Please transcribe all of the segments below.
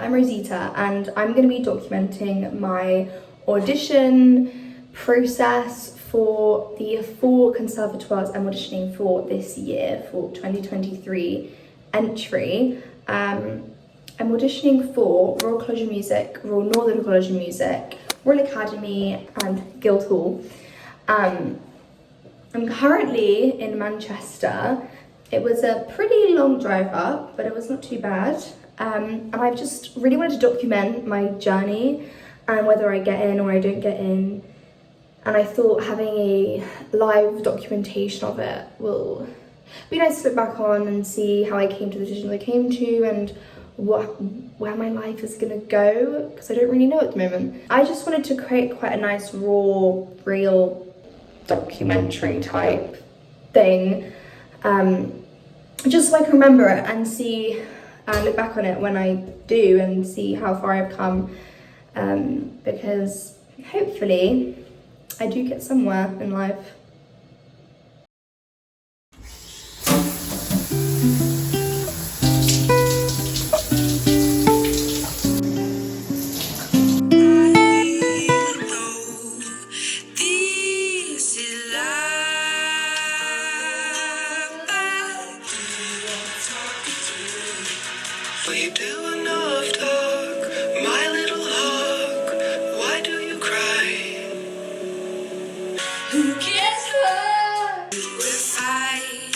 I'm Rosita and I'm going to be documenting my audition process for the 4 conservatoires I'm auditioning for this year, for 2023 entry. I'm auditioning for Royal College of Music, Royal Northern College of Music, Royal Academy and Guildhall. I'm currently in Manchester. It was a pretty long drive up, but it was not too bad. And I just really wanted to document my journey and whether I get in or I don't get in. And I thought having a live documentation of it will be nice to look back on and see how I came to the decisions I came to and where my life is gonna go, because I don't really know at the moment. I just wanted to create quite a nice, raw, real documentary type thing. Just so I can remember it and see and look back on it when I do and see how far I've come, because hopefully I do get somewhere in life. We do enough talk, my little hawk. Why do you cry? Who cares what we're fighting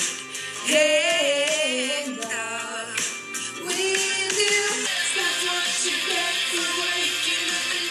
with you? That's what you get for waking up and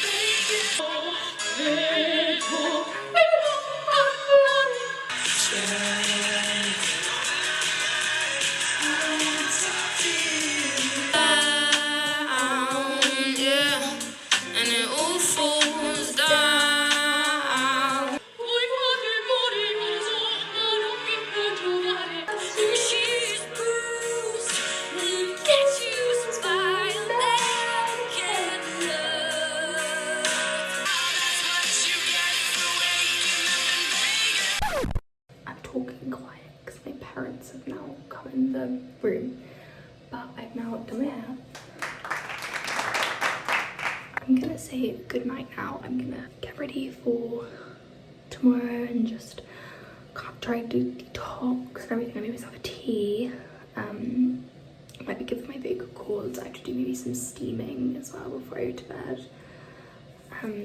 I'm talking quiet because my parents have now come in the room, but I've now done my hair. I'm gonna say good night now. I'm gonna get ready for tomorrow and just try to do detox and everything. Maybe myself a tea. Might be giving my vocal cords. I have to do maybe some steaming as well before I go to bed.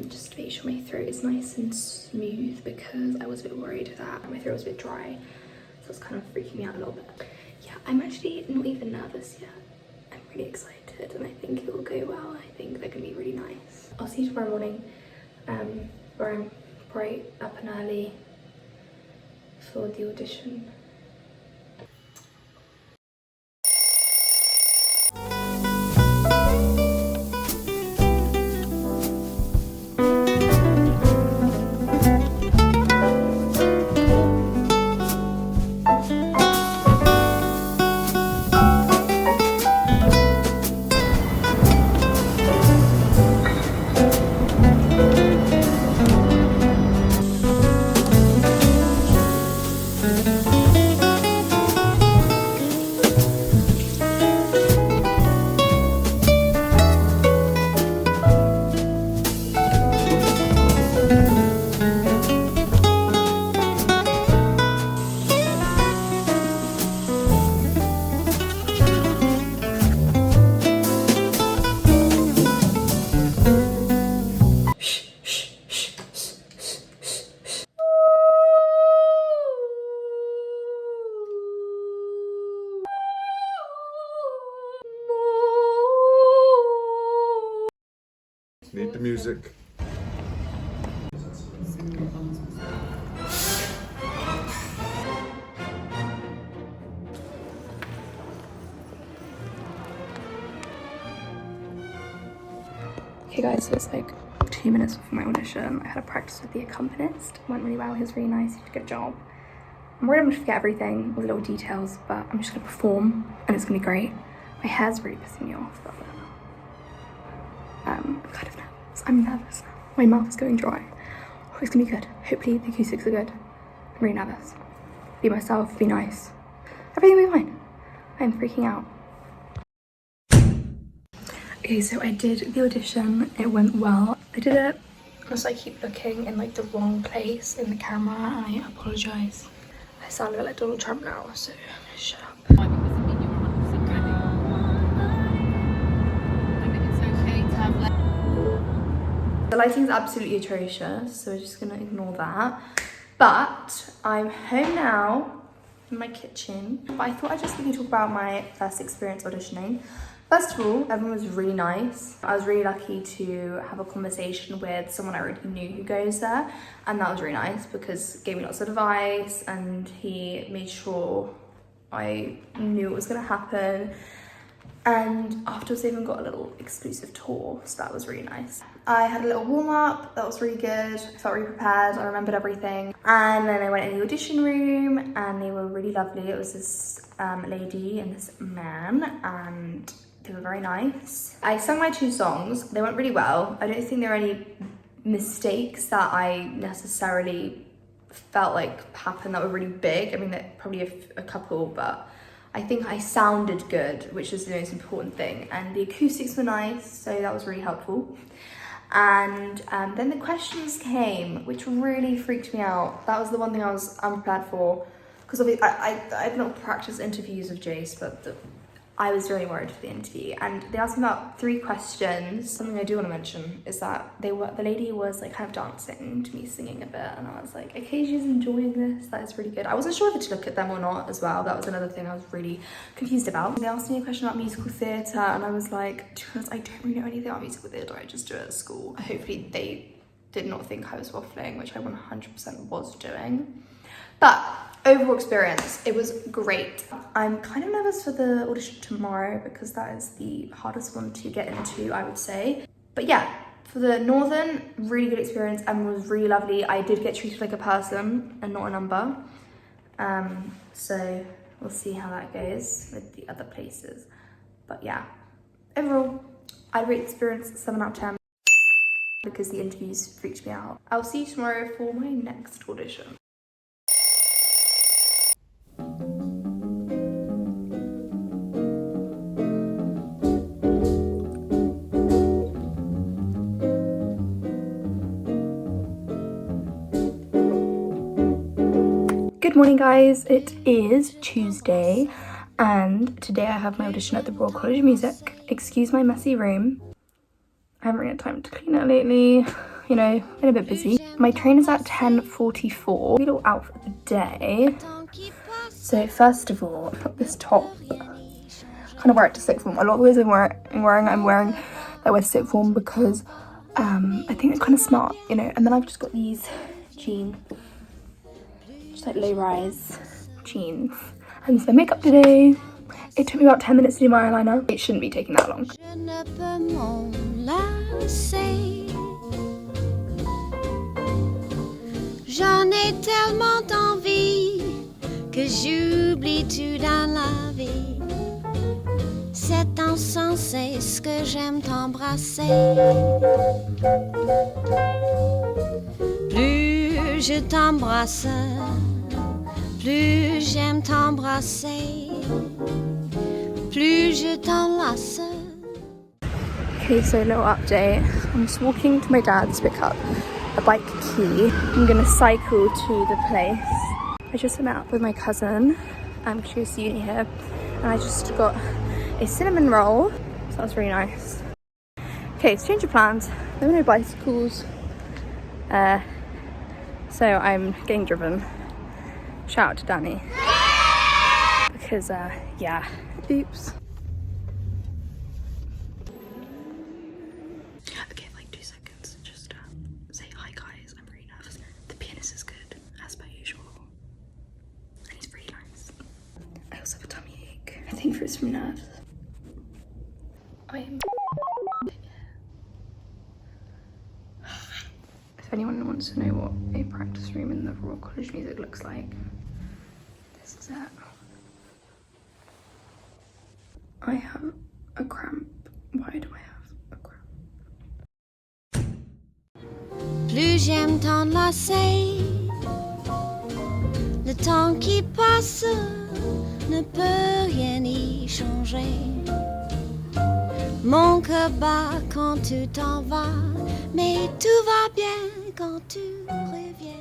Just to make sure my throat is nice and smooth, because I was a bit worried that my throat was a bit dry, so it's kind of freaking me out a little bit. Yeah, I'm actually not even nervous yet. I'm really excited and I think it will go well. I think they're gonna be really nice. I'll see you tomorrow morning, where I'm bright up and early for the audition. Need the music. Okay guys, so it's like 2 minutes before my audition. I had a practice with the accompanist. It went really well. He was really nice. He did a good job. I'm worried I'm going to forget everything, all the little details, but I'm just going to perform and it's going to be great. My hair's really pissing me off, but I'm kind of nervous. I'm nervous now. My mouth is going dry. Oh, it's going to be good. Hopefully the acoustics are good. I'm really nervous. Be myself, be nice. Everything will be fine. I'm freaking out. Okay Okay, so I did the audition. It went well. I did it. Also, I keep looking in like the wrong place in the camera, and I apologise. I sound a bit like Donald Trump now, so shut up. The lighting's absolutely atrocious, so we're just gonna ignore that. But I'm home now in my kitchen. But I thought I'd just quickly talk about my first experience auditioning. First of all, everyone was really nice. I was really lucky to have a conversation with someone I already knew who goes there, and that was really nice because he gave me lots of advice and he made sure I knew what was gonna happen. And afterwards, I even got a little exclusive tour, so that was really nice. I had a little warm up, that was really good. I felt really prepared, I remembered everything. And then I went in the audition room and they were really lovely. It was this lady and this man, and they were very nice. I sang my 2 songs, they went really well. I don't think there were any mistakes that I necessarily felt like happened that were really big. I mean, there probably a couple, but I think I sounded good, which is the most important thing. And the acoustics were nice, so that was really helpful. And then the questions came, which really freaked me out. That was the one thing I was unprepared for, because obviously I've not practiced interviews with Jace, but I was really worried for the interview. And they asked me about 3 questions. Something I do want to mention is that the lady was like kind of dancing to me singing a bit, and I was like, okay, she's enjoying this, that is really good. I wasn't sure if to look at them or not as well. That was another thing I was really confused about. They asked me a question about musical theatre, and I was like, to be honest, I don't really know anything about musical theatre, I just do it at school. Hopefully they did not think I was waffling, which I 100% was doing. But overall experience, it was great. I'm kind of nervous for the audition tomorrow because that is the hardest one to get into, I would say. But yeah, for the Northern, really good experience and was really lovely. I did get treated like a person and not a number. So we'll see how that goes with the other places. But yeah, overall, I rate the experience 7 out of 10 because the interviews freaked me out. I'll see you tomorrow for my next audition. Good morning guys, it is Tuesday and today I have my audition at the Royal College of Music. Excuse my messy room. I haven't really had time to clean it lately, you know, been a bit busy. My train is at 10:44. A little outfit of the day. So first of all, I've got this top. Kind of wear it to sixth form. A lot of the ways I'm wearing that with sixth form because I think they're kind of smart, you know. And then I've just got these jeans. Like low-rise jeans. And this is my makeup today. It took me about 10 minutes to do my eyeliner. It shouldn't be taking that long. J'en ai tellement d'envie que j'oublie tout dans la vie. C'est insensé ce que j'aime t'embrasser. Plus je t'embrasse, plus j'aime t'embrasser, plus je t'enlace. Okay, so a little update. I'm just walking to my dad's to pick up a bike key. I'm gonna cycle to the place. I just met up with my cousin. She was uni here, and I just got a cinnamon roll. So that was really nice. Okay, so change of plans. There were no bicycles. So I'm getting driven. Shout out to Danny. Because, yeah, oops. Okay, like 2 seconds, just say hi guys, I'm really nervous. The pianist is good, as per usual. And he's really nice. I also have a tummy ache. I think it's from nerves. If anyone wants to know what a practice room in the Royal College of Music looks like, this is it. I have a cramp. Why do I have a cramp? Plus j'aime t'enlacer, le temps qui passe ne peut rien y changer. Mon cœur bat quand tu t'en vas, mais tout va bien quand tu reviens.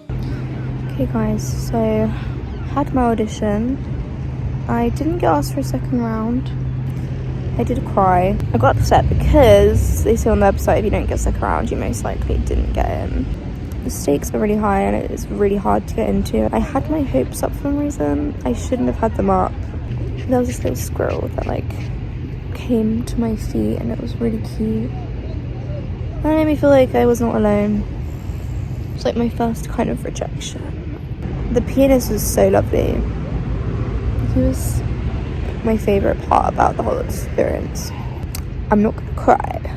Okay guys, so had my audition. I didn't get asked for a second round. I did cry. I got upset because they say on the website if you don't get a second round you most likely didn't get in. The stakes are really high and it's really hard to get into. I had my hopes up for some reason. I shouldn't have had them up. There was this little squirrel that like came to my feet and it was really cute. And it made me feel like I was not alone. It was like my first kind of rejection. The pianist was so lovely. He was my favourite part about the whole experience. I'm not gonna cry.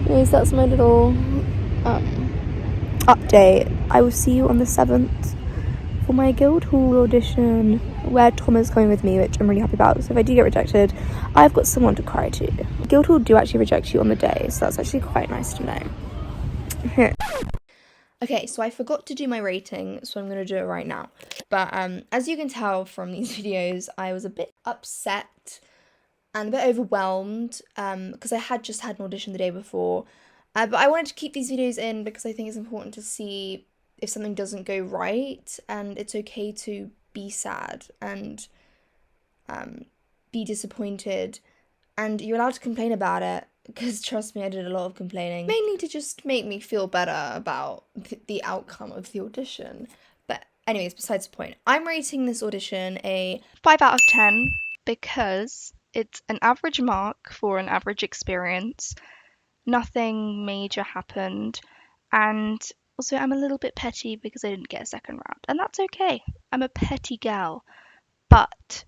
Anyways, that's my little update. I will see you on the 7th for my Guildhall audition, where Tom is coming with me, which I'm really happy about. So if I do get rejected, I've got someone to cry to. Guildhall do actually reject you on the day, so that's actually quite nice to know. Okay, so I forgot to do my rating, so I'm going to do it right now. But as you can tell from these videos, I was a bit upset and a bit overwhelmed because I had just had an audition the day before. But I wanted to keep these videos in because I think it's important to see if something doesn't go right, and it's okay to be sad and be disappointed, and you're allowed to complain about it. Because trust me, I did a lot of complaining. Mainly to just make me feel better about the outcome of the audition. But anyways, besides the point. I'm rating this audition a 5 out of 10 because it's an average mark for an average experience. Nothing major happened. And also I'm a little bit petty because I didn't get a second round. And that's okay. I'm a petty gal. But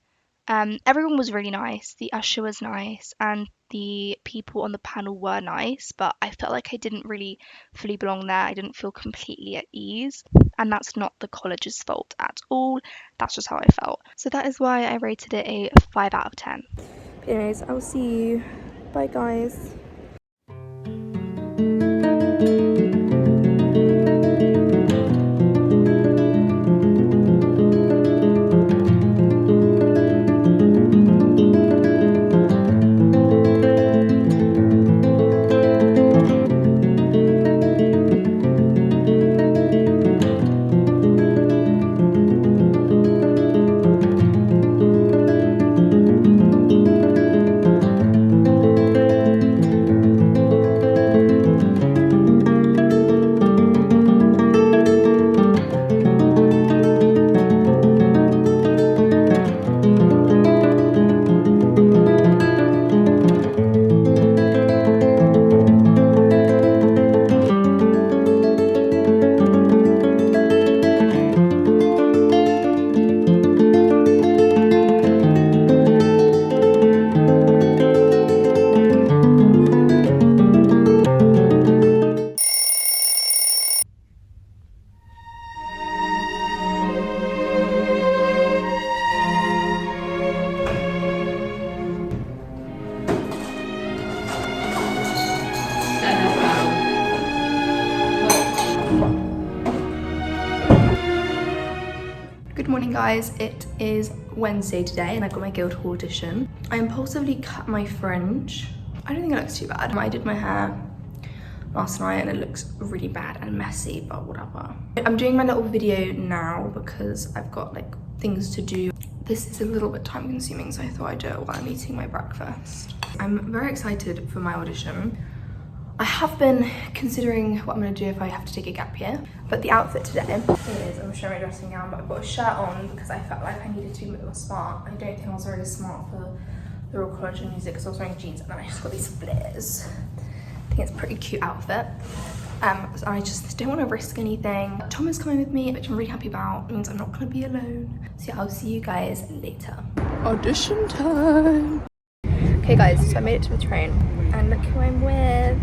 everyone was really nice. The usher was nice and the people on the panel were nice, but I felt like I didn't really fully belong there. I didn't feel completely at ease, and that's not the college's fault at all. That's just how I felt. So that is why I rated it a 5 out of 10. Anyways, I will see you. Bye guys. Good morning guys, it is Wednesday today and I've got my Guildhall audition. I impulsively cut my fringe. I don't think it looks too bad. I did my hair last night and it looks really bad and messy, but whatever. I'm doing my little video now because I've got like things to do. This is a little bit time consuming, so I thought I'd do it while I'm eating my breakfast. I'm very excited for my audition. I have been considering what I'm going to do if I have to take a gap year, but the outfit today is, I'm showing my dressing gown, but I've got a shirt on because I felt like I needed to be a bit more smart. I don't think I was very smart for the Royal College of Music because I was wearing jeans and then I just got these flares. I think it's a pretty cute outfit. So I just don't want to risk anything. Tom is coming with me, which I'm really happy about. It means I'm not going to be alone. So yeah, I'll see you guys later. Audition time! Okay guys, so I made it to the train and look who I'm with.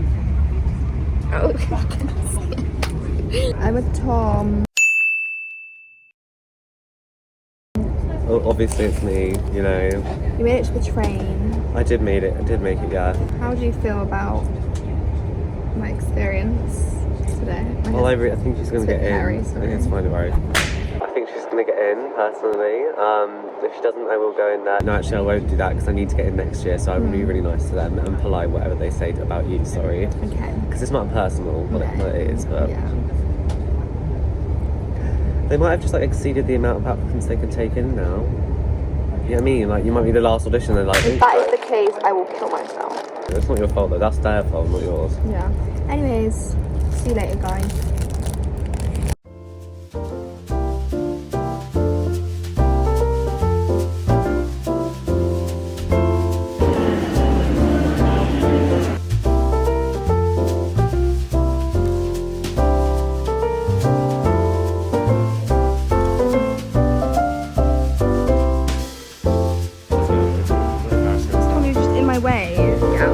Oh, I'm with Tom. Well, obviously it's me, you know. You made it to the train. I did make it, yeah. How do you feel about my experience today? Well, I think she's going to get in. hairy, I think it's fine, don't worry. I think she's gonna get in personally. If she doesn't, I will go in there. No, actually, I won't do that because I need to get in next year. So I'm really, really nice to them and polite whatever they say about you. Sorry. Okay. Because it's not personal what it is, but Yeah. they might have just like exceeded the amount of applicants they can take in now. You know what I mean? Like you might be the last audition. They're like, If that is the case, I will kill myself. it's not your fault though. That's their fault, not yours. Yeah. Anyways, see you later, guys. You're just in my way. Yeah.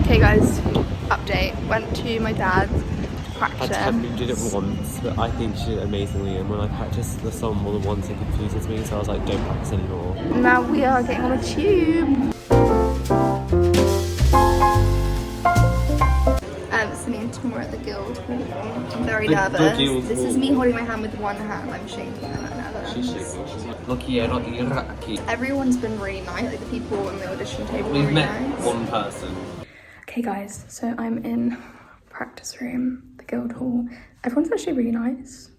Okay guys, update. Went to my dad's to practice. I did it once, but I think she did it amazingly. And when I practiced the song more than once, it confuses me. So I was like, don't practice anymore. Now we are getting on the tube. So me and Tom are at the Guildhall. I'm very nervous. This is me holding my hand with one hand. I'm shaking and I'm nervous. Everyone's been really nice. Like the people on the audition table. We've really met nice. one person. Okay guys, so I'm in practice room, the Guildhall. Everyone's actually really nice.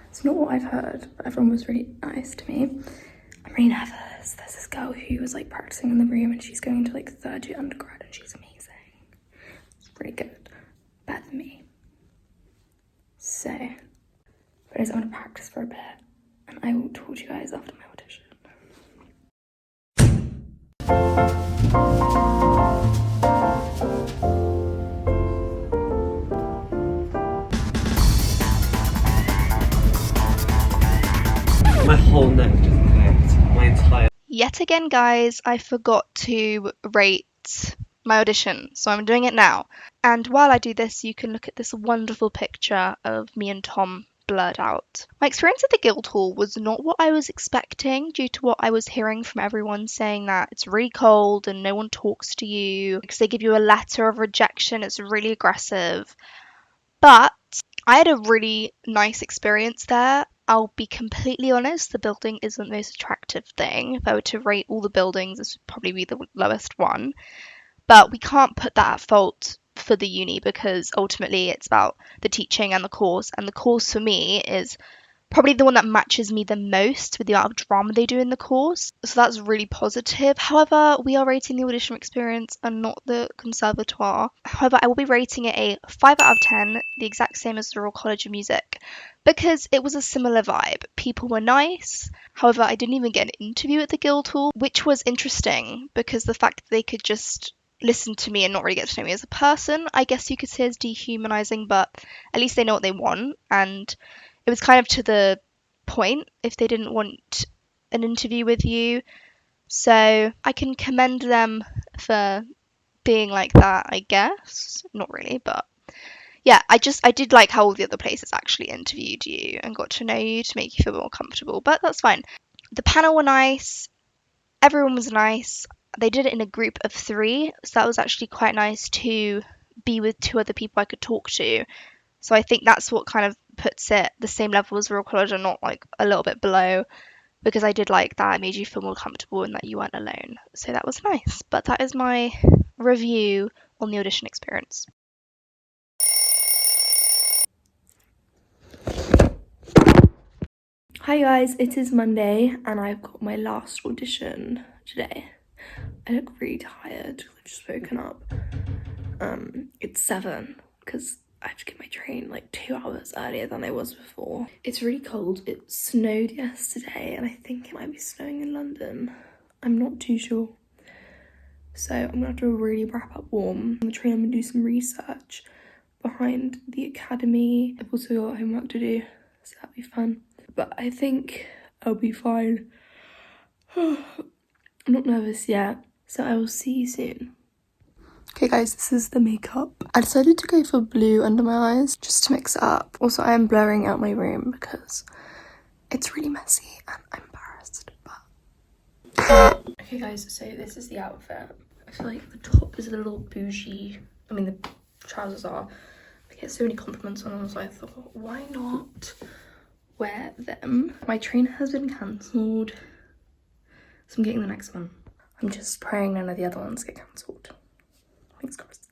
It's not what I've heard, but everyone was really nice to me. I'm really nervous. There's this girl who was like practicing in the room and she's going to like third year undergrad and she's amazing. It's really good. Better than me. So, anyways, I'm gonna practice for a bit and I will talk to you guys after my audition. My whole neck just hurt. My entire. Yet again, guys, I forgot to rate my audition, so I'm doing it now. And while I do this, you can look at this wonderful picture of me and Tom blurred out. My experience at the Guildhall was not what I was expecting due to what I was hearing from everyone saying that it's really cold and no one talks to you because they give you a letter of rejection. It's really aggressive. But I had a really nice experience there. I'll be completely honest, the building isn't the most attractive thing. If I were to rate all the buildings, this would probably be the lowest one. But we can't put that at fault for the uni because ultimately it's about the teaching and the course. And the course for me is probably the one that matches me the most with the amount of drama they do in the course. So that's really positive. However, we are rating the audition experience and not the conservatoire. However, I will be rating it a 5 out of 10, the exact same as the Royal College of Music, because it was a similar vibe. People were nice. However, I didn't even get an interview at the Guildhall, which was interesting because the fact that they could just listen to me and not really get to know me as a person, I guess you could say is dehumanizing, but at least they know what they want. And it was kind of to the point if they didn't want an interview with you. So I can commend them for being like that, I guess. Not really, but yeah, I did like how all the other places actually interviewed you and got to know you to make you feel more comfortable, but that's fine. The panel were nice. Everyone was nice. They did it in a group of 3, so that was actually quite nice to be with 2 other people I could talk to. So I think that's what kind of puts it the same level as Royal College and not like a little bit below, because I did like that. It made you feel more comfortable and that you weren't alone. So that was nice. But that is my review on the audition experience. Hi guys, it is Monday and I've got my last audition today. I look really tired. I've just woken up. It's 7 because I had to get my train like 2 hours earlier than I was before. It's really cold. It snowed yesterday and I think it might be snowing in London. I'm not too sure. So I'm gonna have to really wrap up warm. On the train I'm gonna do some research behind the academy. I've also got homework to do, so that'll be fun. But I think I'll be fine. I'm not nervous yet, so I will see you soon. Okay guys, this is the makeup. I decided to go for blue under my eyes just to mix it up. Also, I am blurring out my room because it's really messy and I'm Okay guys, so this is the outfit. I feel like the top is a little bougie. I mean, the trousers are. I get so many compliments on them, so I thought, why not wear them? My train has been cancelled, so I'm getting the next one. I'm just praying none of the other ones get cancelled. Thanks, crossed.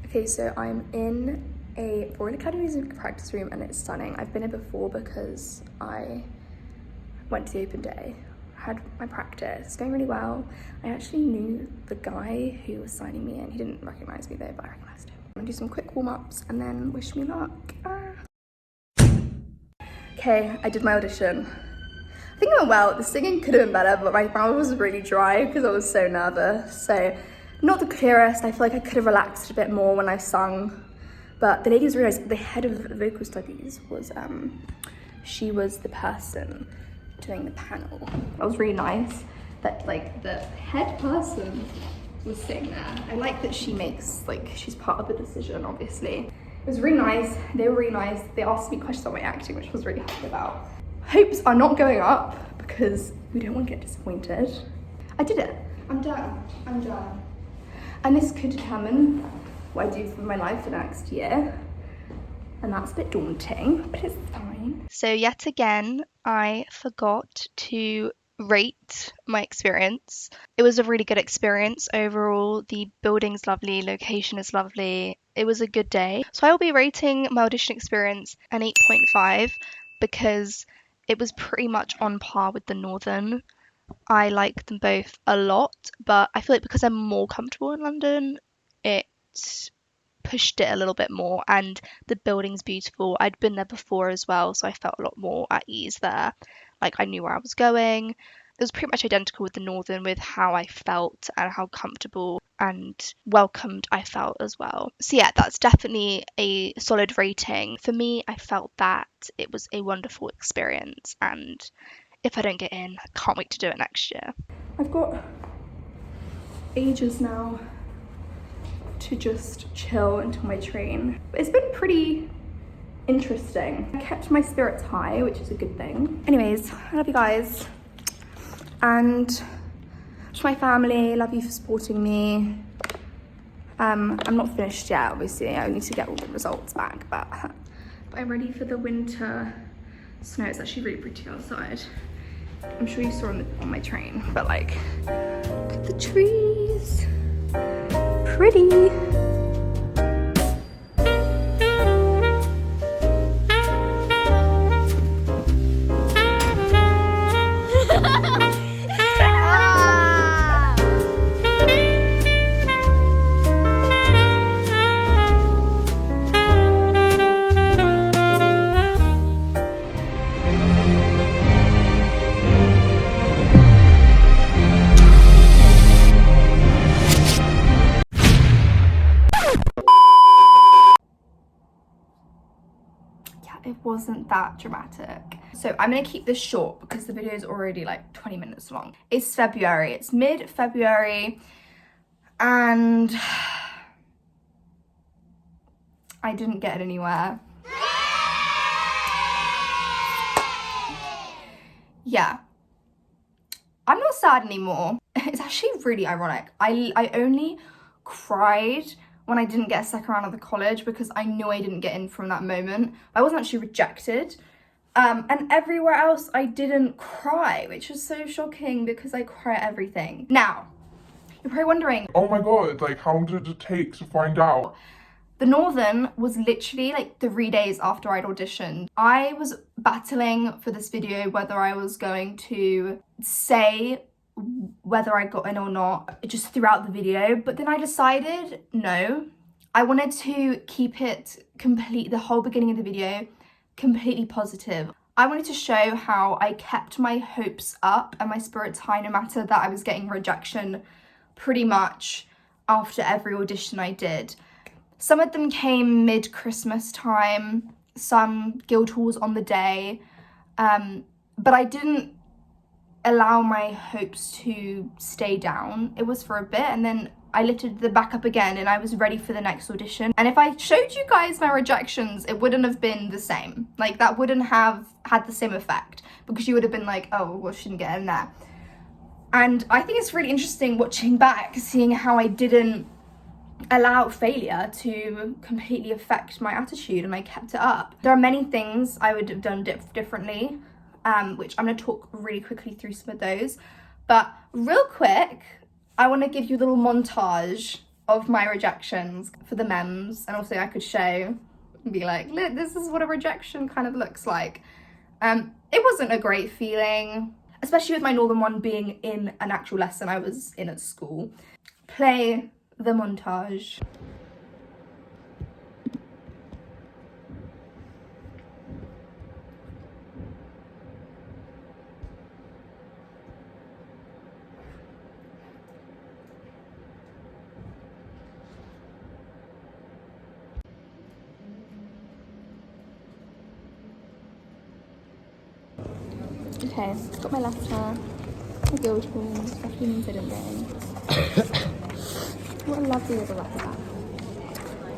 Okay, so I'm in a Royal Academy's practice room and it's stunning. I've been here before because I went to the open day, had my practice, it's going really well. I actually knew the guy who was signing me in. He didn't recognise me though, but I recognised him. I'm gonna do some quick warm-ups and then wish me luck. Okay, I did my audition. I think it went well. The singing could have been better, but my mouth was really dry because I was so nervous. So not the clearest. I feel like I could have relaxed a bit more when I sung. But the lady was really nice. The head of vocal studies was, she was the person doing the panel. That was really nice that like the head person was sitting there. I like that she makes, like, she's part of the decision, obviously. It was really nice. They were really nice. They asked me questions on my acting, which I was really happy about. Hopes are not going up because we don't want to get disappointed. I did it. I'm done. I'm done. And this could determine what I do for my life for the next year. And that's a bit daunting, but it's fine. So yet again, I forgot to rate my experience. It was a really good experience overall. The building's lovely, location is lovely. It was a good day. So I will be rating my audition experience an 8.5 because it was pretty much on par with the Northern. I like them both a lot, but I feel like because I'm more comfortable in London, it pushed it a little bit more, and the building's beautiful. I'd been there before as well, so I felt a lot more at ease there. Like, I knew where I was going. It was pretty much identical with the Northern, with how I felt and how comfortable and welcomed I felt as well. So yeah, that's definitely a solid rating. For me, I felt that it was a wonderful experience, and if I don't get in, I can't wait to do it next year. I've got ages now to just chill until my train. But it's been pretty interesting. I kept my spirits high, which is a good thing. Anyways, I love you guys. And to my family, love you for supporting me. I'm not finished yet, obviously. I need to get all the results back, but I'm ready for the winter snow. It's actually really pretty outside. I'm sure you saw on my train, but like, look at the trees. Pretty. It wasn't that dramatic. So I'm gonna keep this short because the video is already like 20 minutes long. It's February, it's mid-February, and I didn't get anywhere. Yeah, I'm not sad anymore. It's actually really ironic. I only cried when I didn't get a second round of the college because I knew I didn't get in from that moment. I wasn't actually rejected. And everywhere else I didn't cry, which was so shocking because I cry at everything. Now, you're probably wondering, oh my god, like how long did it take to find out? The Northern was literally like 3 days after I'd auditioned. I was battling for this video whether I was going to say whether I got in or not just throughout the video, but then I decided no. I wanted to keep it the whole beginning of the video completely positive. I wanted to show how I kept my hopes up and my spirits high no matter that I was getting rejection pretty much after every audition I did. Some of them came mid-Christmas time, some Guildhalls on the day, but I didn't allow my hopes to stay down. It was for a bit and then I lifted them back up again and I was ready for the next audition. And if I showed you guys my rejections, it wouldn't have been the same. Like, that wouldn't have had the same effect because you would have been like, oh, well, shouldn't get in there. And I think it's really interesting watching back, seeing how I didn't allow failure to completely affect my attitude and I kept it up. There are many things I would have done differently, which I'm going to talk really quickly through some of those. But real quick, I want to give you a little montage of my rejections for the memes, and also I could show and be like, look, this is what a rejection kind of looks like. It wasn't a great feeling, especially with my Northern one being in an actual lesson I was in at school. Play the montage. Okay, got my letter, my Guildhall, especially means I didn't get in. What a lovely little letter.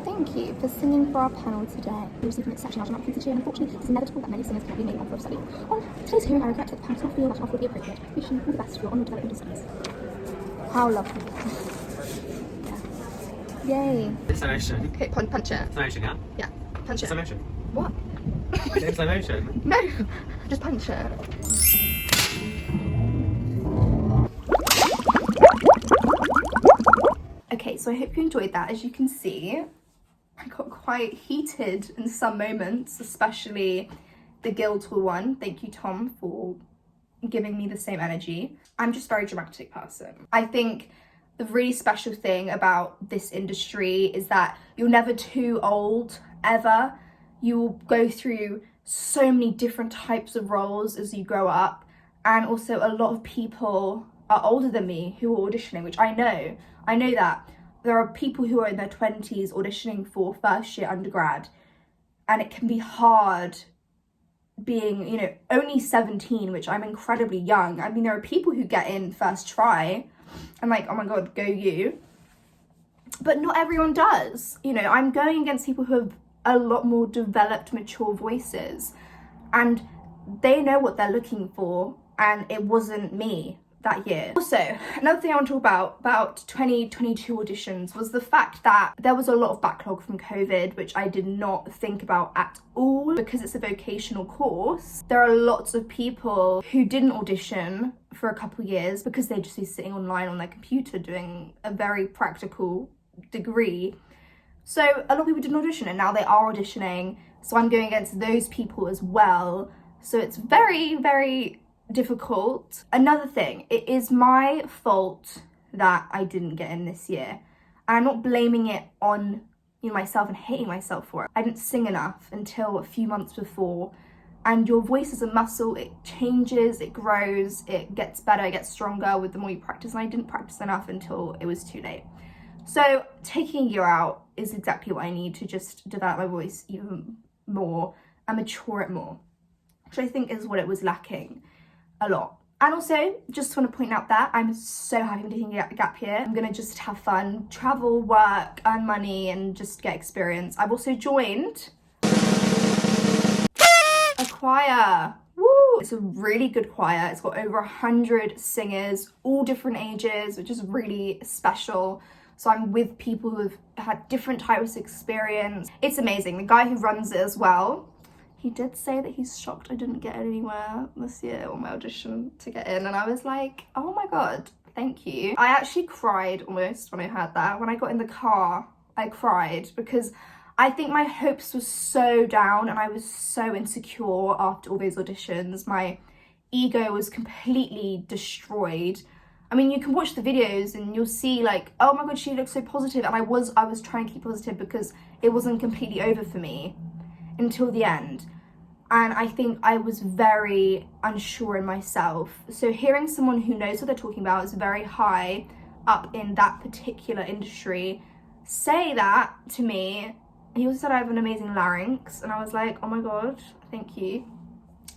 Thank you for singing for our panel today. We received an exceptional amount of this year, and unfortunately, it's inevitable that many singers cannot be made up for study. On today's hearing, I regret that the panel does not feel that offer would be appropriate. We wish you all the best for your onward development and studies. How lovely. Yeah. Yay. Slow motion. Okay, punch it. Slow motion, yeah? Yeah, punch it. Slow motion. What? In slow motion. No, just punch it. Okay, so I hope you enjoyed that. As you can see, I got quite heated in some moments, especially the Guildhall one. Thank you, Tom, for giving me the same energy. I'm just a very dramatic person. I think the really special thing about this industry is that you're never too old, ever. You will go through so many different types of roles as you grow up, and also a lot of people are older than me who are auditioning, which I know that there are people who are in their 20s auditioning for first year undergrad, and it can be hard being, you know, only 17, which I'm incredibly young. I mean, there are people who get in first try and like, oh my god, go you, but not everyone does. You know, I'm going against people who have a lot more developed, mature voices, and they know what they're looking for, and it wasn't me that year. Also, another thing I want to talk about 2022 auditions was the fact that there was a lot of backlog from COVID, which I did not think about at all. Because it's a vocational course, there are lots of people who didn't audition for a couple of years because they'd just be sitting online on their computer doing a very practical degree. So a lot of people didn't audition, and now they are auditioning, so I'm going against those people as well. So it's very, very difficult. Another thing, it is my fault that I didn't get in this year, and I'm not blaming it on, you know, myself and hating myself for it. I didn't sing enough until a few months before, and your voice is a muscle. It changes, it grows, it gets better, it gets stronger with the more you practice, and I didn't practice enough until it was too late. So taking a year out is exactly what I need to just develop my voice even more and mature it more, which I think is what it was lacking a lot. And also, just want to point out that I'm so happy I'm taking a gap year. I'm gonna just have fun, travel, work, earn money, and just get experience. I've also joined a choir. Woo! It's a really good choir. It's got over 100 singers, all different ages, which is really special. So I'm with people who have had different types of experience. It's amazing. The guy who runs it as well, he did say that he's shocked I didn't get anywhere this year on my audition to get in. And I was like, oh my god, thank you. I actually cried almost when I heard that. When I got in the car I cried because I think my hopes were so down and I was so insecure after all those auditions. My ego was completely destroyed. I mean, you can watch the videos and you'll see like, oh my god, she looks so positive, and I was trying to keep positive because it wasn't completely over for me until the end. And I think I was very unsure in myself. So hearing someone who knows what they're talking about, is very high up in that particular industry, say that to me. He also said I have an amazing larynx, and I was like, oh my god, thank you.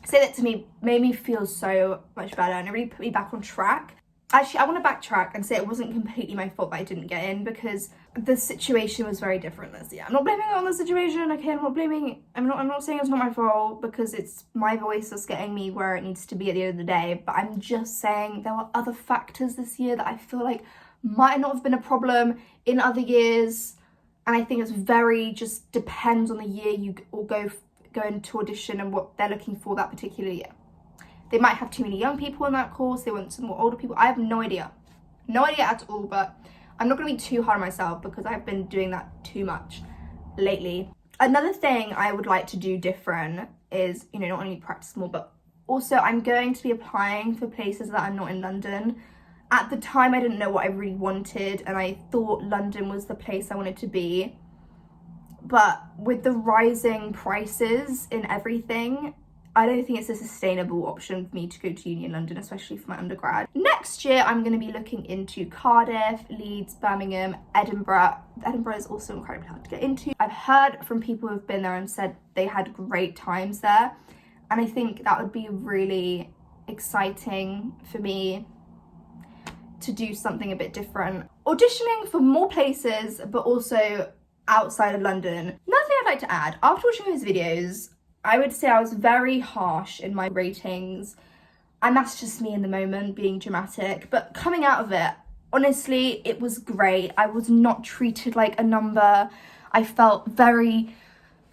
Say that to me made me feel so much better, and it really put me back on track. Actually, I want to backtrack and say it wasn't completely my fault that I didn't get in, because the situation was very different this year. I'm not blaming it on the situation, okay? I'm not saying it's not my fault, because it's my voice that's getting me where it needs to be at the end of the day. But I'm just saying there were other factors this year that I feel like might not have been a problem in other years. And I think it's very just depends on the year you all go into audition and what they're looking for that particular year. They might have too many young people in that course. They want some more older people. I have no idea. No idea at all, but I'm not going to be too hard on myself because I've been doing that too much lately. Another thing I would like to do different is, you know, not only practice more, but also I'm going to be applying for places that are not in London. At the time, I didn't know what I really wanted, and I thought London was the place I wanted to be. But with the rising prices in everything, I don't think it's a sustainable option for me to go to uni in London, especially for my undergrad. Next year, I'm going to be looking into Cardiff, Leeds, Birmingham, Edinburgh. Edinburgh is also incredibly hard to get into. I've heard from people who've been there and said they had great times there. And I think that would be really exciting for me to do something a bit different. Auditioning for more places, but also outside of London. Another thing I'd like to add, after watching those videos, I would say I was very harsh in my ratings, and that's just me in the moment being dramatic. But coming out of it, honestly, it was great. I was not treated like a number. I felt very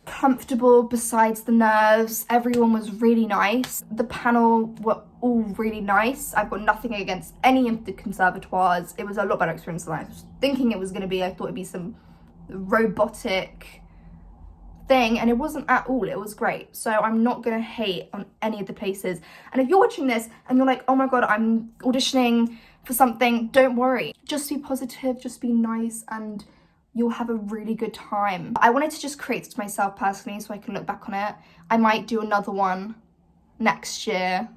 comfortable besides the nerves. Everyone was really nice. The panel were all really nice. I've got nothing against any of the conservatoires. It was a lot better experience than I was thinking it was going to be. I thought it'd be some robotic thing, and it wasn't at all. It was great. So I'm not gonna hate on any of the places. And if you're watching this and you're like, oh my god, I'm auditioning for something, don't worry. Just be positive, just be nice, and you'll have a really good time. I wanted to just create this myself personally so I can look back on it. I might do another one next year,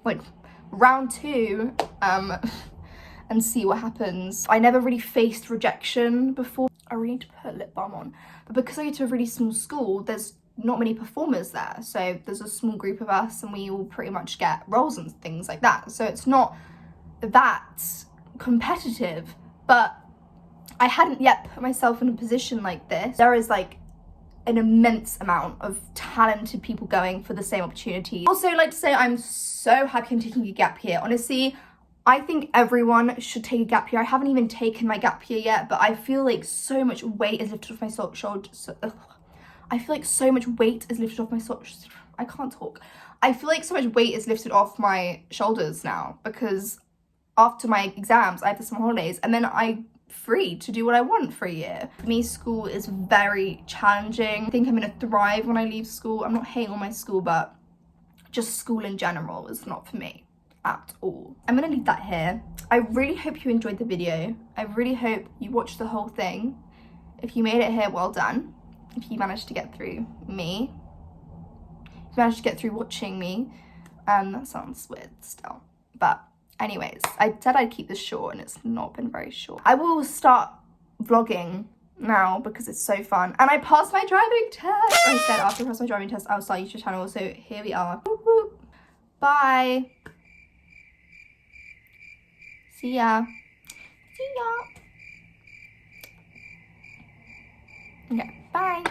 like round 2, and see what happens. I never really faced rejection before. I really need to put lip balm on. But because I go to a really small school, there's not many performers there. So there's a small group of us and we all pretty much get roles and things like that. So it's not that competitive, but I hadn't yet put myself in a position like this. There is like an immense amount of talented people going for the same opportunity. Also, I'd like to say I'm so happy I'm taking a gap year. Honestly, I think everyone should take a gap year. I haven't even taken my gap year yet, but I feel like so much weight is lifted off my shoulders. I feel like so much weight is lifted off my shoulders. I can't talk. I feel like so much weight is lifted off my shoulders now, because after my exams, I have the summer holidays, and then I'm free to do what I want for a year. For me, school is very challenging. I think I'm gonna thrive when I leave school. I'm not hating on my school, but just school in general is not for me at all. I'm gonna leave that here. I really hope you enjoyed the video. I really hope you watched the whole thing. If you made it here, well done. If you managed to get through me, if you managed to get through watching me, that sounds weird still. But anyways, I said I'd keep this short and it's not been very short. I will start vlogging now because it's so fun. And I passed my driving test. I said after I passed my driving test, I'll start a YouTube channel. So here we are. Whoop, whoop. Bye. See ya. See ya. Okay, bye.